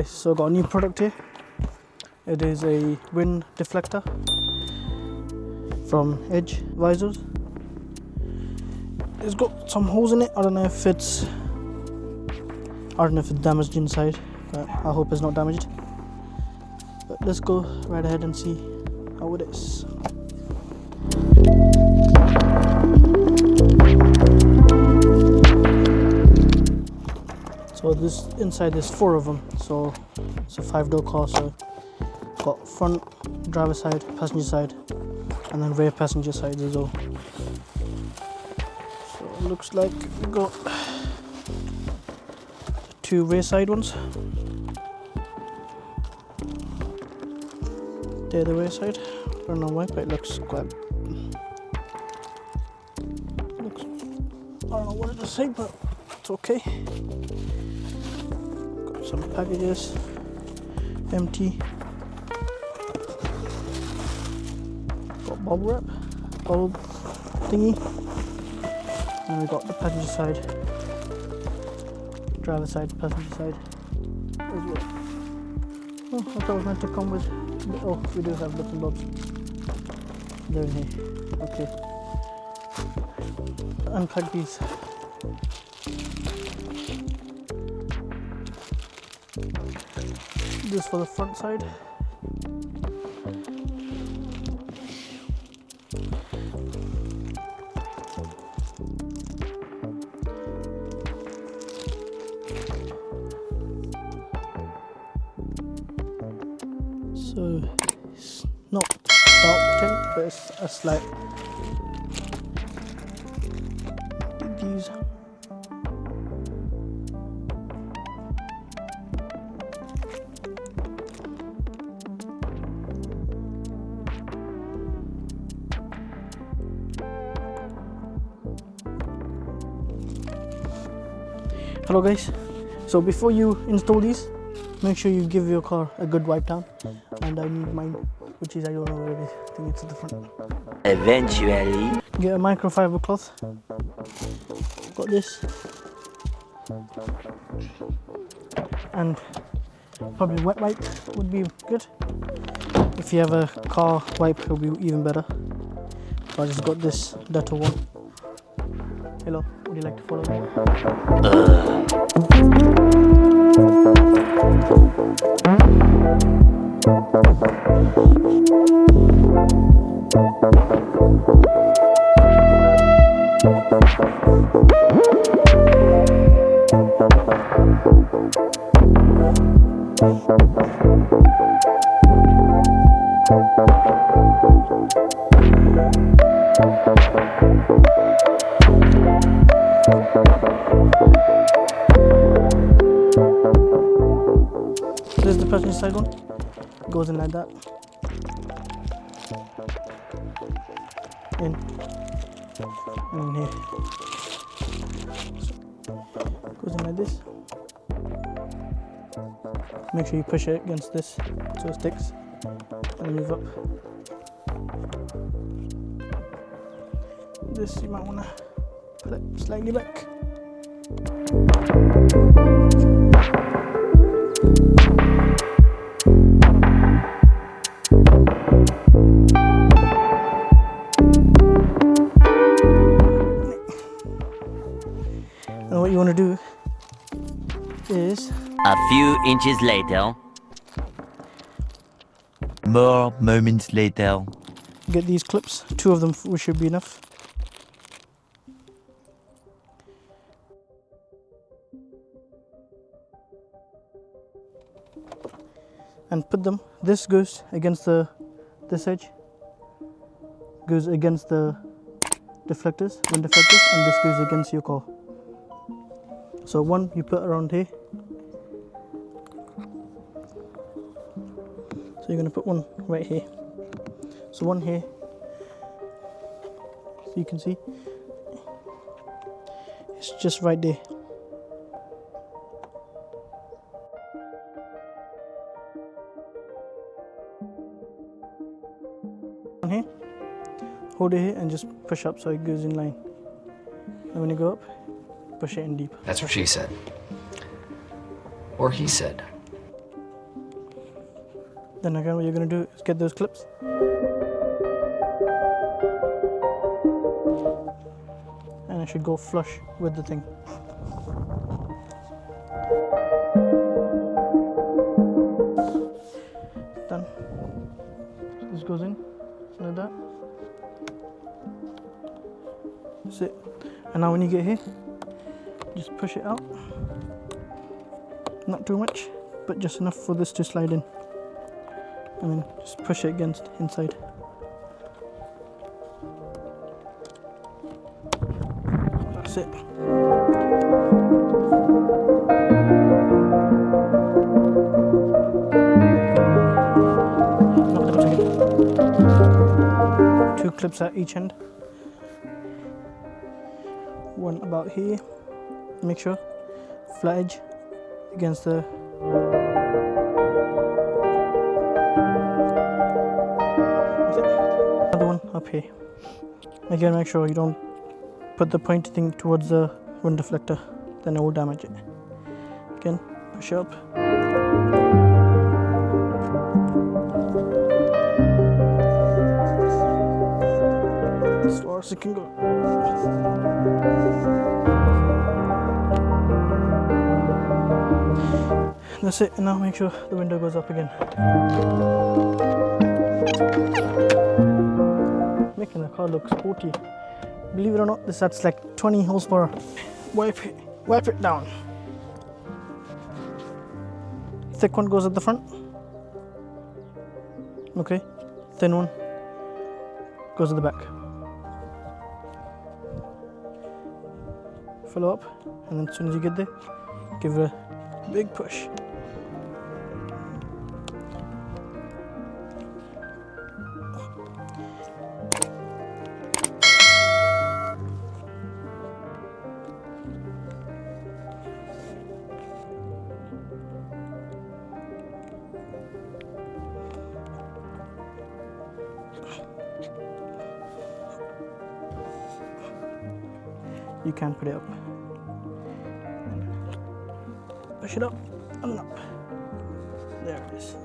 guys, so I got a new product here. It is a wind deflector from Edge visors. It's got some holes in it. I don't know if it's damaged inside, but I hope it's not damaged. But let's go right ahead and see how it is. So this inside there's 4 of them, so it's a 5-door car. So got front driver side, passenger side, and then rear passenger side as well. So it looks like we got 2 rear side ones. They're the rear side. I don't know why, but it looks quite. I don't know what to say, but it's okay. Got some packages, empty. Got bubble wrap, bubble thingy. And we got the passenger side, driver side, passenger side as well. Oh, I thought it was meant to come with. Oh, we do have bits and bobs. They're in here. Okay. Unpack these. This for the front side. So it's not dark tint, but it's a slight. These. Hello guys, so before you install these, make sure you give your car a good wipe down, and I need mine, which is, I don't know where it is, I think it's at the front. Eventually. Get a microfiber cloth, got this, and probably wet wipe would be good. If you have a car wipe, it will be even better. So I just got this Dettol one. Hello, would you like to follow me? This is the passenger side one. It goes in like that. In here. So, goes in like this. Make sure you push it against this so it sticks, and move up. This you might want to put it slightly back. And what you want to do is a few inches later. More moments later. Get these clips, 2 of them should be enough. And put them, this goes against this edge, goes against the deflectors, wind deflectors, and this goes against your car. So one you put around here. So you're going to put one right here. So one here, so you can see, it's just right there. On here, hold it here and just push up so it goes in line. And when you go up, push it in deep. That's what she said. Or he said. Then again, what you're going to do is get those clips. And it should go flush with the thing. Done. This goes in like that. That's it. And now when you get here, just push it out. Not too much, but just enough for this to slide in. And then just push it against inside. That's it. Knock the nuts again. 2 clips at each end. One about here. Make sure flat edge against the another one up here. Again, make sure you don't put the pointy thing towards the wind deflector, then it will damage it. Again, push it up. As far as it can go. That's it, and now make sure the window goes up again. Making the car look sporty. Believe it or not, this adds like 20 horsepower. Wipe it down. Thick one goes at the front. Okay, thin one goes at the back. Fill up, and then as soon as you get there, give it a big push. You can put it up. Push it up and up. There it is.